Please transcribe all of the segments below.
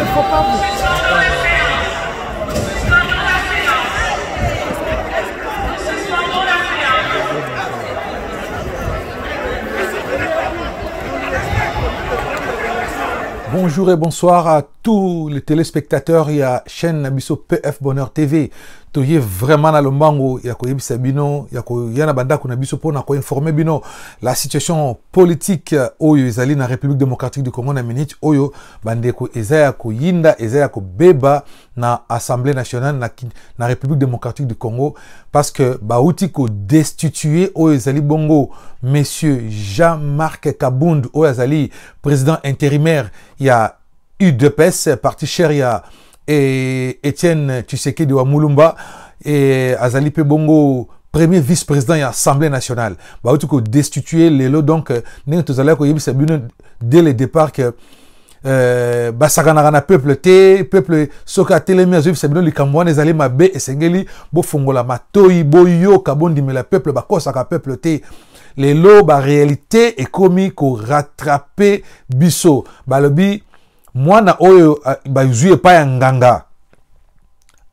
faut pas vous... Bonjour et bonsoir à tous les téléspectateurs. Il y a chaîne Nabiso PF Bonheur TV. Toye vraiment dans le mango, il y a quoi bino, il y a quoi yana banda kuna biso pour na ko informer bino la situation politique oyo ezali na République démocratique du Congo na minute oyo bande ko ezaya ko yinda ezaya ko beba na Assemblée nationale na République démocratique du Congo parce que bauti ko destituer oyo ezali bongo monsieur Jean-Marc Kabound oyo ezali président intérimaire, il y a UDPS parti cher, il y a et Etienne Tshisekedi wa Mulumba et Azali Pebongo premier vice-président de l'Assemblée nationale. Bah tu ko destituer les lots donc n'est tout à l'heure dès le départ que basakana peuple soka telemi azu sabino likambwana ezali mabe esengeli bo fongola matoi boyo kabondi mais le peuple bakosaka peuple te les lots ba réalité et commis ko rattraper biso balobi mwana oyo bazui pa ya nganga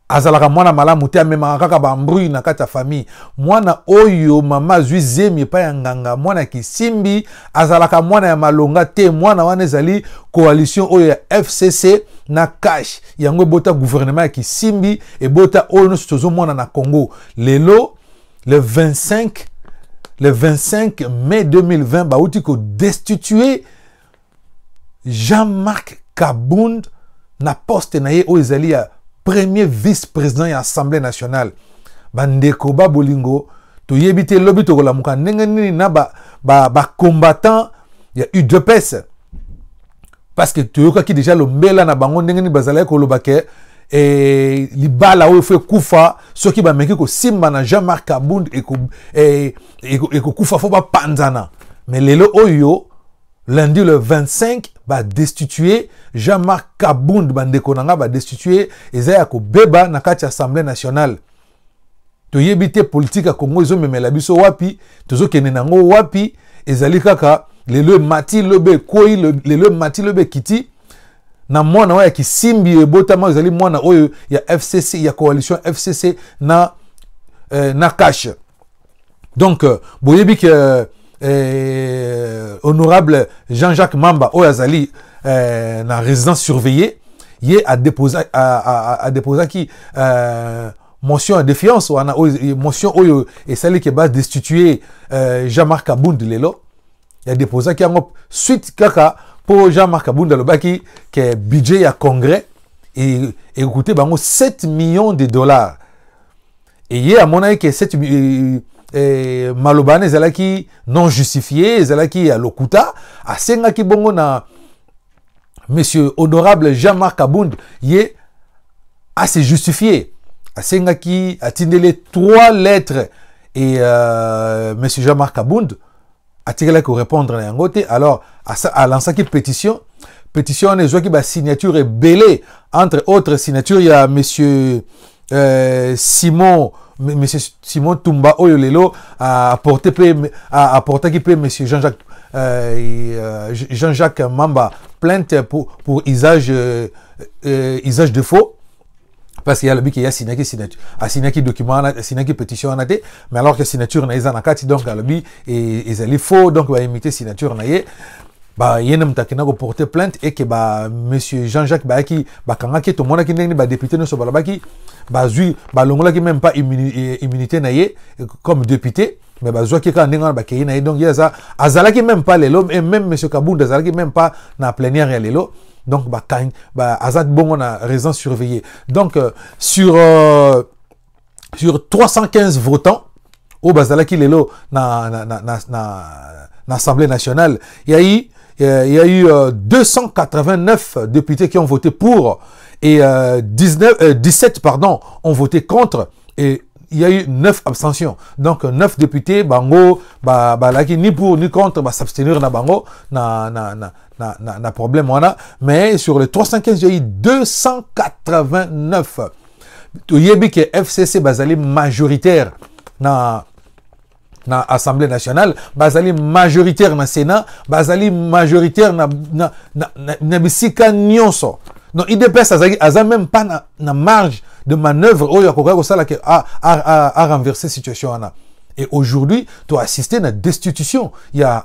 azalaka mwana malamu te amema kaka bambrouille na kati ya famille mwana oyo mama zui zemi pa ya nganga mwana kisimbi azalaka mwana ya malonga te mwana wana ezali coalition oyo ya FCC na cash yango bota gouvernement ya kisimbi et bota oyo no sozo mwana na Congo lelo le 25 mai 2020 bauti ko destituer Jean-Marc Kabound na poste na ye o ezali ya premier vice-président de l'Assemblée nationale. Bandeko ba bolingo to yebite lobi to la muka nengeni na ba combattant ya UDPS parce que tu yoka ki déjà lo mbela na bango nengeni bazala ko lobake et libala o fe kufa soki ba meki ko simba na Jean-Marc Kabound et ko kufa fo ba panzana mais lelo oyo lundi le 25 ba destituer Jean-Marc Kabound bandeko nanga ba destituer ezaya ko beba na kati Assemblée nationale to yebite politique a Congo ezo memela biso wapi tozo kene nango wapi ezali kaka lelo mati lobe koi lelo mati lobe kiti na mwana wa ya kisimbi ebotama ezali mwana oyo ya FCC ya coalition FCC na cash donc boyebi que honorable Jean-Jacques Mamba Oyazali na résidence surveillée il a déposé qui motion de défiance ou motion oyo et celle qui va destituer Jean-Marc Kabound lelo il a déposé qui suite kaka pour Jean-Marc Kabound le baki que budget à congrès et écoutez bango 7 millions de dollars et il y a mon avis que 7 malobane ezalaki non justifié ezalaki ya lokuta asengaki bongo na monsieur honorable Jean-Marc Kabound ye a se justifié asengaki atindele 3 lettres et monsieur Jean-Marc Kabound atikela ko répondre na yangote alors a lancé pétition ne zoki ba signature belé entre autres signatures il y a monsieur Monsieur Simon Tumba Oyolelo a apporté qui peut monsieur Jean-Jacques Mamba plainte pour usage de faux parce qu'il y a le but qu'il y a signé signature a signé document a signé pétition en até mais alors que signature na izanakati donc le but et ils faux donc va imiter signature na ye ba yene mtakina ko porter plainte et que ba monsieur Jean-Jacques ba ki ba kanga ki to mona ki ndeni ba député no so ba ki ba zui ba longola ki même pas immunité na ye comme député mais ba zoi ki ka ndinga ba ki na ye donc yaza azala ki même pas lelo et même monsieur Kabound azala ki même pas na plénière ya lelo donc ba kan ba azad bongo na résidence surveillée donc sur 315 votants au bazala ki lelo na Assemblée nationale il y a eu 289 députés qui ont voté pour et 17 ont voté contre et il y a eu 9 abstentions. Donc 9 députés bango ni pour ni contre s'abstenir na bango na problème wana mais sur les 315 il y a eu 289. Tu yebi que FCC bazali majoritaire na Assemblée nationale, bazali majoritaire na Sénat, bazali majoritaire na bisika nyonso. Non, IDPS a même pas na marge de manœuvre où il y a renverser la situation. Et aujourd'hui, tu as assisté à la destitution. Il y a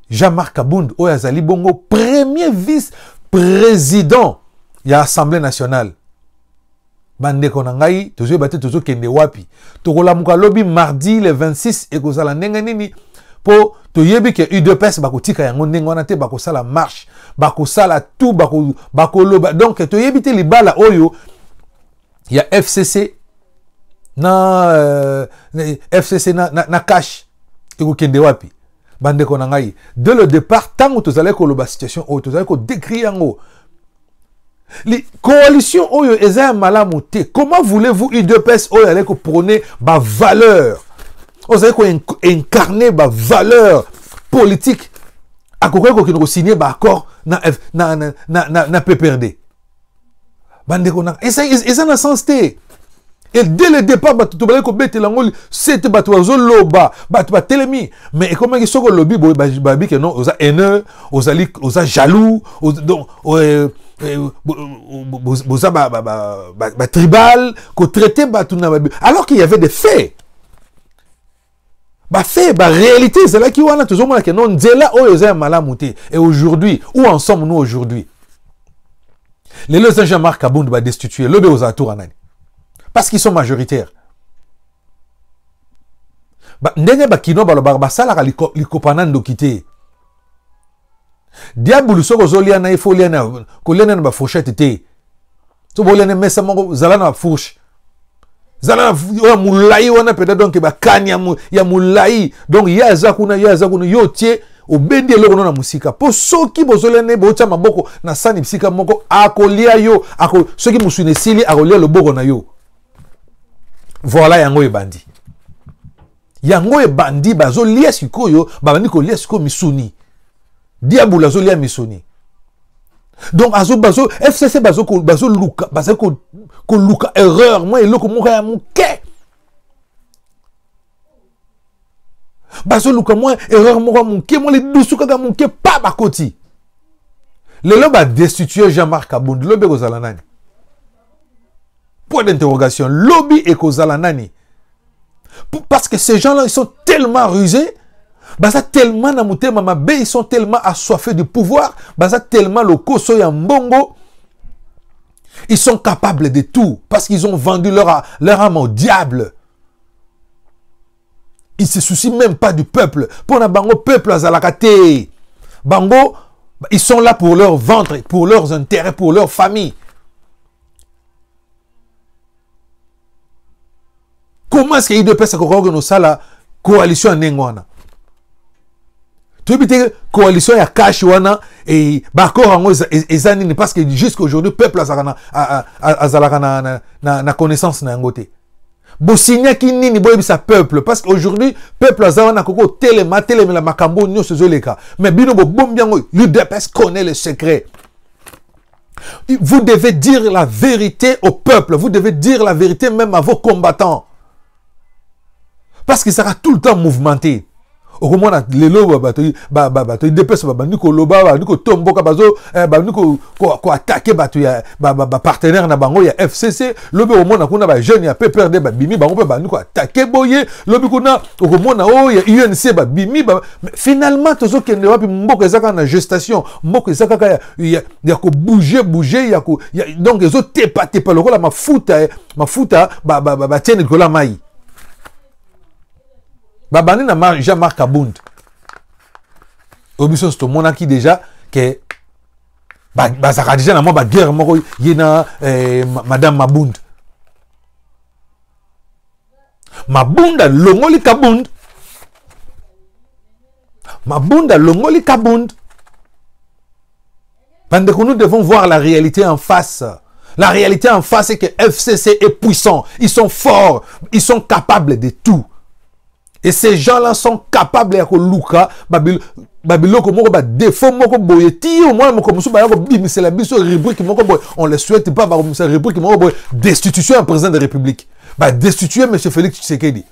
Jean-Marc Abound, Oyazali Bongo, premier vice-président. Il y a l'Assemblée nationale. Bande konangai, toujours battu toujours kende wapi. Tokola muka lobby mardi le 26 et kozala nenga nini po to yebi ke UDPS bakotika yango nenga wana te bakosala marche, bakosala tout bakoloba. Donc to yebi te libala oyo il y a FCC na cash et ko kende wapi. Bande konangai. Dès le départ, tant que tu allais koloba situation oyo, tu allais ko décrire yango. Les coalitions oyo eza malamu te. Comment voulez-vous UDPS oyo aller ko prôner ba valeur? Vous allez ko incarner ba valeur politique. Akoko ko kino signer ba accord na PPRD. Bande ko na eza na sens te. Et dès le départ, tu vas ko bete langoli, c'était batu azo loba, batu ba telemi. Mais comment ils sont lobby babi que non, oza haineux, oza jaloux, donc oza ba tribal, ko traiter batu na babi. Alors qu'il y avait des faits. Ba fait, ba réalité, c'est là qui wana toujours moi que non, nzela o oza malamuté. Et aujourd'hui, où en sommes nous aujourd'hui? Les leaders Jean-Marc Abound ba destituer, lobby oza tour anani. Parce qu'ils sont majoritaires. Ndenge bakino ba sala likopana ndokité. Diabulu soko zolia na ifolia na kolena na ba fourchette té. To bolene mesa mongo zala na fourche. Zala na mulai wana peda donc ba kanya ya mulai. Donc ya zakuna yo tie obendi eloko na musika. Po soki bozolene bocha maboko na sani musika moko akolia yo soki musune sili akolia loboko na yo. Voilà yango ebandi. Yango ebandi bazo lia sikoyo, babandi ko lia siko misuni. Diabula zo lia misuni. Donc bazo FCC bazo luka, bazo ko luka erreur, moi eloko moka ya muke. Bazo luka moi erreur moka muke, moi le dusuka ga muke pa bakoti. Lelo ba destituer Jean-Marc Abound, lobe ko zalanani. Point d'interrogation. Lobby et Kozalanani. Parce que ces gens-là, ils sont tellement rusés. Baza tellement namouté mamabe, ils sont tellement assoiffés du pouvoir. Baza tellement le koso ya mbongo. Ils sont capables de tout. Parce qu'ils ont vendu leur âme au diable. Ils se soucient même pas du peuple. Pour na bango peuple azalakate. Bango, ils sont là pour leur ventre, pour leurs intérêts, pour leur famille. Comment est-ce qu'il y a une coalition en Engwana? Tu veux dire coalition ya cash wana et bakor en ezanini parce que jusqu'à aujourd'hui peuple na connaissance na ngote. Bosinya ki nini boyebi sa peuple parce qu'aujourd'hui peuple azana koko telema la makambo nyo sezoleka. Mais bino bo bombiango l'UDPS connaît le secret. Vous devez dire la vérité au peuple, vous devez dire la vérité même à vos combattants. Parce qu'il sera tout le temps mouvementé. Au moment où les lobes ils dépassent, ils loba, ils tomboka, ils attaquer partenaire na bango ya FCC. Lobby au moment où on a jeune ya PPRD bimi, bango ils attaquer boye. Lobby kuna au moment où il y a UNC bimi. Finalement tous ceux qui ne wapi mboko ezaka na gestation, mboko ezaka ya ko bouger, donc les autres tepa le rôle mafuta tienne ko la mai. Babani na Jean-Marc Abound. Obiso sto monaki déjà que bazaka déjà na moi guerre moko yena madame Mabound. Mabunda longoli Kabound. Mabunda longoli Kabound. Pendant que nous devons voir la réalité en face. La réalité en face c'est que FCC est puissant, ils sont forts, ils sont capables de tout. Et ces gens-là sont capables de luka babiloko moko ba défaut moko boyeti au moins moko musu ba ko bimisela biso rubrique moko boy on le souhaite pas ba bimisela rubrique moko boy destitution un président de la République ba destituer monsieur Félix Tshisekedi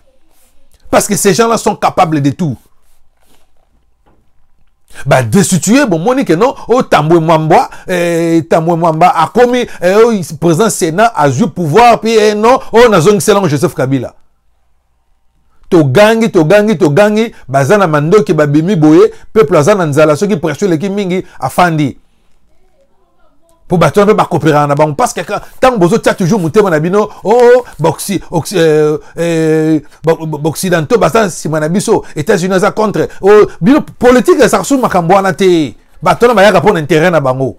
parce que ces gens-là sont capables de tout. Bah destituer bon monique non au Tambwe Mwamba a commis président Sénat a eu pouvoir puis non on a zone selon Joseph Kabila to gangi bazana mando ki babimi boye peuple azana nzala ceux qui pression les mingi afandi pour battre ba coopérer na bango parce que tant bozo tia toujours mutema na bino occidentaux bazana si manabiso États-Unis za contre bino politique ça sous makambo na te batona ba yaka pour intérêt na bango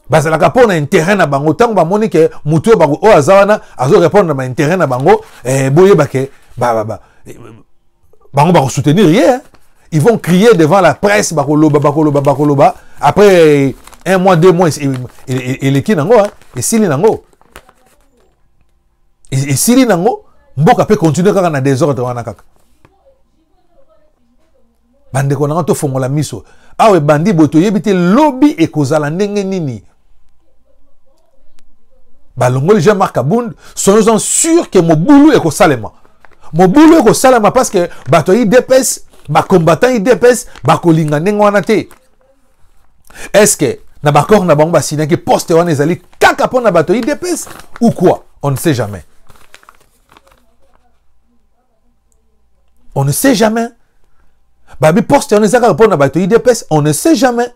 bazala ka pour intérêt na bango tant ba moni que mutu ba o azawana azo répondre na intérêt na bango boye ba ke bango ba soutenir rien ils vont crier devant la presse bakoloba après 1 mois, 2 mois, et les qui nango, et si nango. Et si nango, mboka peut continuer quand on a des ordres wana kaka. Bande ko nango to fongola miso. Awe bandi boto yebite lobby e kozala ndenge nini. Balongo les Jean-Marc Abound sont sûrs que mobulu e ko salema. Mobulu e ko salema parce que bato IDPS, ba combattant IDPS, ba kolinga ndenge wana te. Est-ce que na bakor na bango basina ki poste wana ezali kaka pona bato IDPS ou quoi? On ne sait jamais. On ne sait jamais. Babi poste wana ezaka pona bato IDPS, on ne sait jamais.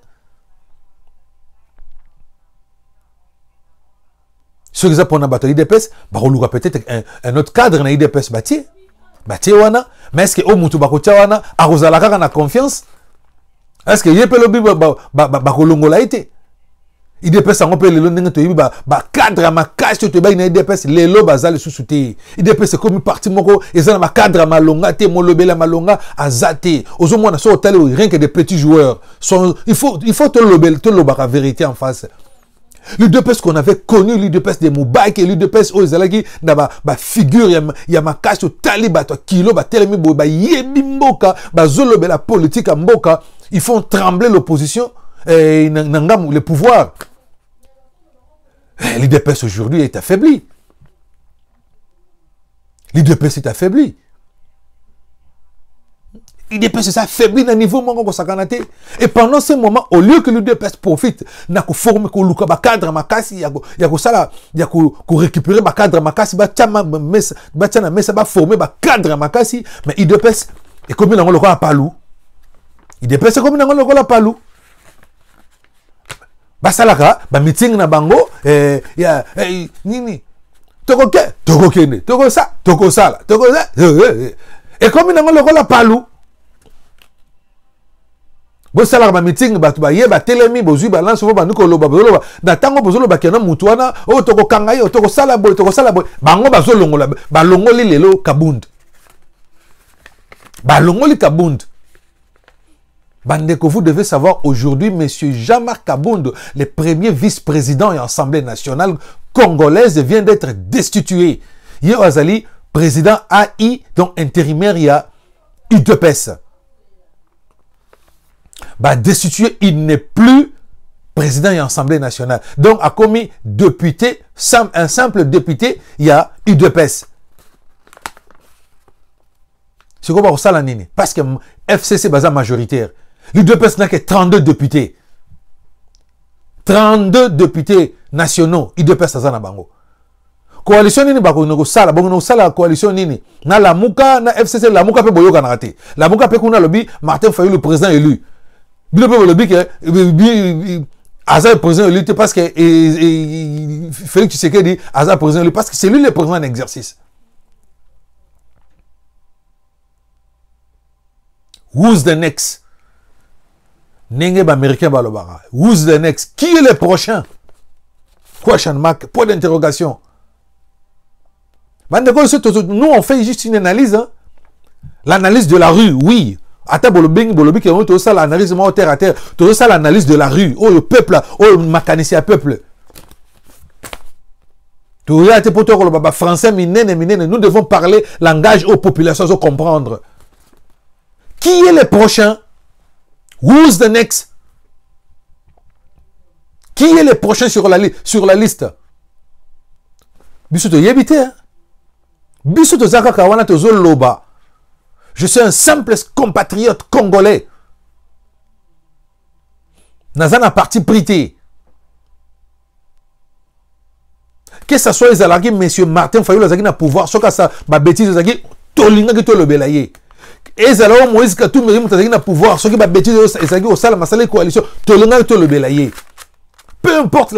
Ceux qui pona bato IDPS, bakoluka peut-être un autre cadre na IDPS bati wana, mais est-ce que o mutu bakotia wana akozala kaka na confiance? Est-ce que yé pe lobi bakolongola ite? IDPS ango pe lelo ndenge to yibi ba cadre ma cache to ba ina IDPS lelo bazali susute. IDPS c'est comme parti moko ezana ma cadre malonga te molobela malonga azate. Ozomona so hôtel rien que des petits joueurs. Il faut te loba la vérité en face. L'UDPS qu'on avait connu, l'UDPS de Moubaïk et l'UDPS Ozalagi, na ba figure, ya ma cache au taliba, to kilo, ba telemi bo, ba yebi mboka, ba zolobe la politique à mboka, ils font trembler l'opposition et le pouvoir. L'UDPS aujourd'hui est affaibli. L'UDPS est affaibli. l'UDPS est affaibli dans le niveau mongo sakanate. Et pendant ce moment, au lieu que l'UDPS profite, n'a qu'à former qu'au luka ba cadre makasi, ya ko sala, ya ko récupérer ba cadre makasi, ba tchama mesa ba former ba cadre makasi, mais l'UDPS est comme dans le cas palou. l'UDPS est comme dans le cas palou. Ba salaka, ba meeting na bango, ya nini. Toko ke, toko kene, toko sa, toko sala, toko ça. Et comme dans le cas palou. Bo sala ba meeting ba tuba ye ba telemi bozui ba lance ba nuko loba boloba na tango bozolo ba kena mutuana o toko kanga yo toko sala boy bango ba zolongola ba longoli lelo Kabund ba longoli Kabund. Bandeko, vous devez savoir aujourd'hui, monsieur Jean-Marc Kabund, le premier vice-président et Assemblée nationale congolaise, vient d'être destitué. Hier Azali, président AI, donc intérimaire, il y a UDPS. Bah, destitué, il n'est plus président et Assemblée nationale. Donc, a commis député, un simple député, il y a UDPS. C'est quoi ça la nini? Parce que FCC est majoritaire. L'UDPS n'a que 32 députés. 32 députés nationaux. UDPS a bango. Coalition nini bako no sala bongo no sala coalition nini na la muka na FCC la muka pe boyoka na raté. La muka pe kuna lobi Martin Fayulu le président élu. Bilo pe lobi que Azar président élu parce que Félix Tshisekedi Azar président élu parce que c'est lui le président en exercice. Who's the next? Nenge américain balobara. Who's the next? Qui est le prochain? Question mark, point d'interrogation. Nous on fait juste une analyse. Hein? L'analyse de la rue, oui. Ata bolobing bolobi qui ont ça l'analyse moi terre à terre. Tout ça l'analyse de la rue. Oh le peuple, oh le mécanicien peuple. Tout ça pour toi le français minene. Nous devons parler langage aux populations à comprendre. Qui est le prochain? Who's the next? Qui est le prochain sur la liste? Bisuto yebite. Bisuto zaka kawana tozo loba. Je suis un simple compatriote congolais. Nazana parti prité. Que ça soit les monsieur Martin Fayulu Zaki na pouvoir, soit ça, ma bêtise Zaki, tolinga qui to le belaye. Et Zalao Moïse Katou Mérimu Zaki na pouvoir, soit qui ma bêtise Zaki au salle, ma salle coalition, tolinga qui to le belaye. Peu importe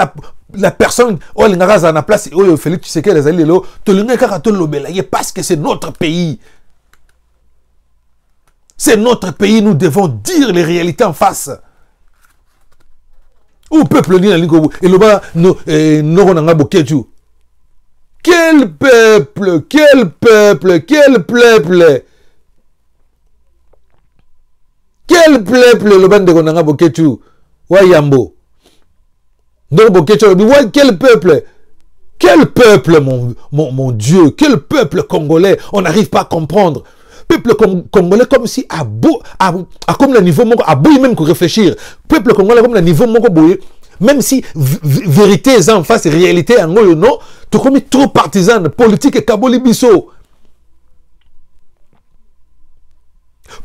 la personne, oh l'ingara na place, oh Félix Tshisekedi les alliés là, tolinga qui to le belaye parce que c'est notre pays. C'est notre pays, nous devons dire les réalités en face. Au peuple dit la ligue et le bas no bokeju. Quel peuple, quel peuple, quel peuple. Quel peuple le bas de gonanga bokeju. Wayambo. No bokeju, quel peuple. Quel peuple mon Dieu, quel peuple congolais, on n'arrive pas à comprendre. Peuple congolais comme si à comme le niveau mongo à bout même que réfléchir. Peuple congolais comme le niveau mongo boue même si vérité est en face réalité en goyo non tu comme trop partisan politique et kaboli biso.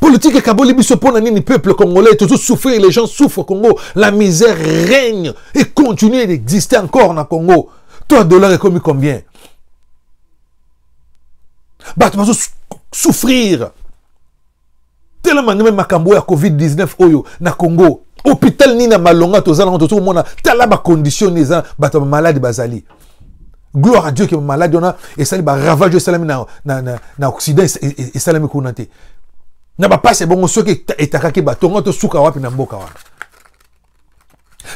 Politique et kaboli biso pour nani peuple congolais toujours souffrir, les gens souffrent au Congo, la misère règne et continue d'exister encore dans Congo. Toi dollar est commis combien? Bah tu vas souffrir. Tellement même makambo ya COVID-19 oyo na Congo. Hôpital ni na malonga tozala tout le monde tala ba condition les bato malade bazali. Gloire à Dieu que malade on a et ça ba ravage salami na occident et salami kunate. Na ba passe bon ceux qui etaka ke batonga to suka wapi na mboka wana.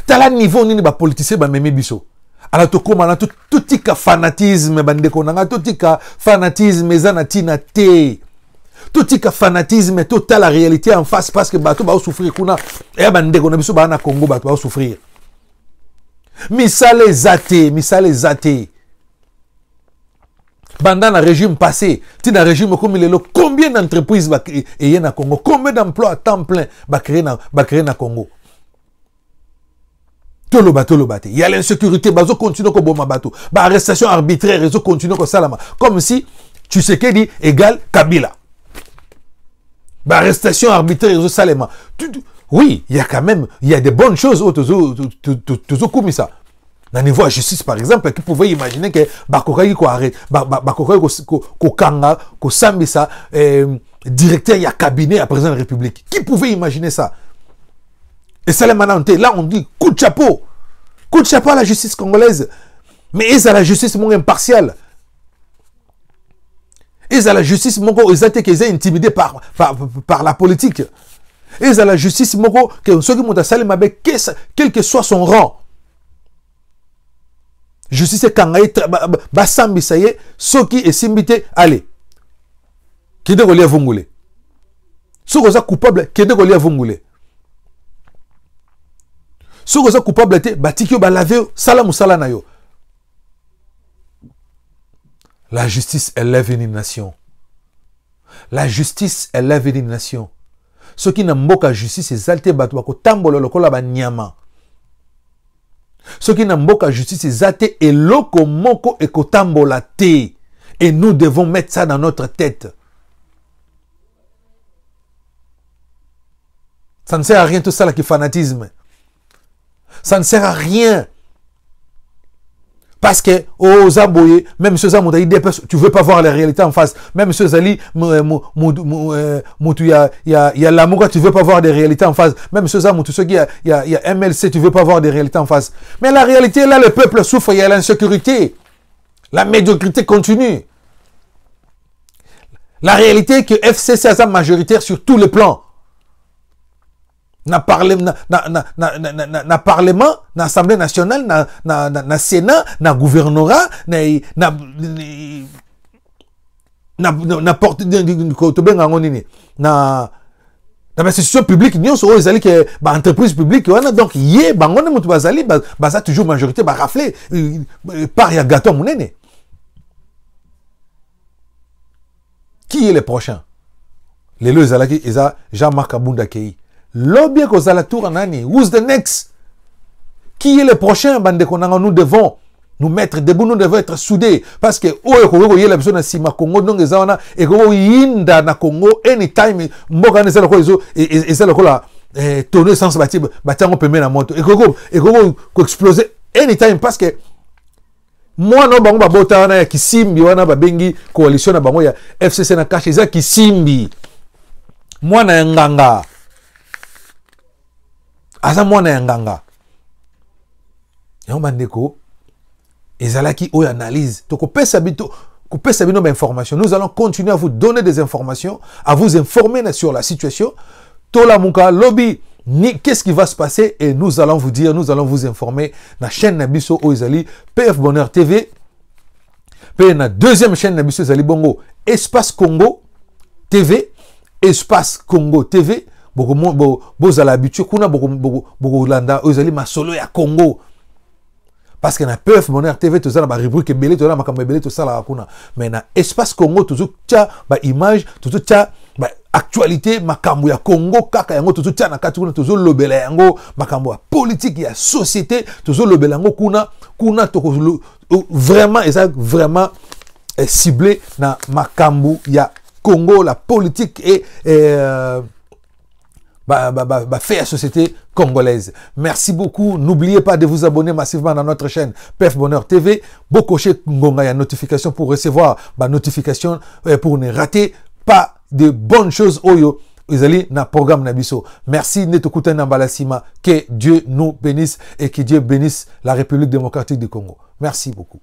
Tala niveau nini ba politicien ba meme biso. Alors tout comme tout tika fanatisme bandeko nanga tout tika fanatisme ezana tina te tout tika fanatisme total la réalité en face parce que bato ba souffrir kuna et bandeko na biso ba na Congo bato ba souffrir misale zate pendant le régime passé tina régime comme le combien d'entreprises ba et na Congo, combien d'emplois à temps plein ba créer na Congo. Tolobate. Il y a l'insécurité, bazo continue ko boma bato. Ba arrestation arbitraire, bazo continue ko salama. Comme si Tshisekedi égale Kabila. Ba arrestation arbitraire, bazo salama. Oui, il y a quand même, il y a des bonnes choses au tozo comme ça. Dans le niveau de justice par exemple, qui pouvait imaginer que Bakokai ko arrête, Bakokai ko kanga, ko sambisa directeur il y a cabinet à président de la République. Qui pouvait imaginer ça? Et ça, là, on dit coup de chapeau à la justice congolaise. Mais ils ont la justice moins impartiale. Ils ont la justice moins intimidés par la politique. Ils ont la justice moins que ceux qui m'ont dit quel que soit son rang. Justice est quand basambi ça y est, ceux qui est simbité, allez. Qui de relier vongolais. Ceux qui sont coupables, qui de relier vongolais. Ceux qui sont coupables, batikyo balave salam musala na yo. La justice élève une nation. La justice élève une nation. Ceux qui n'ont pas justice, c'est zalté batwa ko tambolo lokola ba nyama. Ceux qui n'ont pas justice, c'est zalté et loko moko e ko tambola te. Et nous devons mettre ça dans notre tête. Ça ne sert à rien tout ça là qui fanatisme. Ça ne sert à rien. Parce que, oh, Zaboye, même ceux qui tu veux pas voir la réalité en face. Même ceux qui il y a l'amour, tu veux pas voir des réalités en face. Même ceux qui il y a MLC, tu veux pas voir des réalités en face. Mais la réalité, là, le peuple souffre, il y a l'insécurité. La médiocrité continue. La réalité est que FCC a majoritaire sur tous les plans. Na parlement, na assemblée nationale, na sénat, na gouvernorat, na porte na institution publique, nous sommes les que entreprise publique, donc yé bangon mutu bazali baza toujours majorité ba rafler par ya gâteau monene. Qui est le prochain? Les deux zalaki eza Jean-Marc Abunda Kei. L'objet que la tour nani, who's the next? Qui est le prochain? Nous devons nous mettre debout, nous devons être soudés. Parce que, oh, la personne si ma Congo, donc, et Congo, yinda na Congo, anytime, mboka ne sala ko et sala ko la, tonneau essence batiango pembe na moto et ko exploser anytime parce que moi non bango babota wana ya kisimbi wana babengi coalition na bango ya FCC na cache za kisimbi mwana ya nganga aza mwana ya nganga yango bandeko ezalaki oyo analyse to kopesa bito kopesa bino ba information. Nous allons continuer à vous donner des informations, à vous informer sur la situation. Tola muka lobby ni qu'est-ce qui va se passer et nous allons vous dire, nous allons vous informer na chaîne Nabiso Oizali PF Bonheur TV. Pe na deuxième chaîne Nabiso Oizali Bongo Espace Congo TV, Espace Congo TV. Boza l'habitude kuna boko landa Oizali masolo ya Congo. Parce que na PF Bonheur TV tout ça na ba rubrique belé tout ça makambo belé tout ça la kuna. Mais na Espace Congo tout ça ba image tout ça ba actualité makambo ya Congo kaka yango tout ça na kati kuna tout lobela yango makambo ya politique ya société tout lobela yango kuna to vraiment et ça vraiment ciblé na makambo ya Congo, la politique et fait la société congolaise. Merci beaucoup. N'oubliez pas de vous abonner massivement dans notre chaîne PF Bonheur TV. Bokoshe Ngonga ya notification pour recevoir ma notification pour ne rater pas de bonnes choses. Oyo, Izali na programme Nabiso. Merci Netokuta Nambalasima. Que Dieu nous bénisse et que Dieu bénisse la République démocratique du Congo. Merci beaucoup.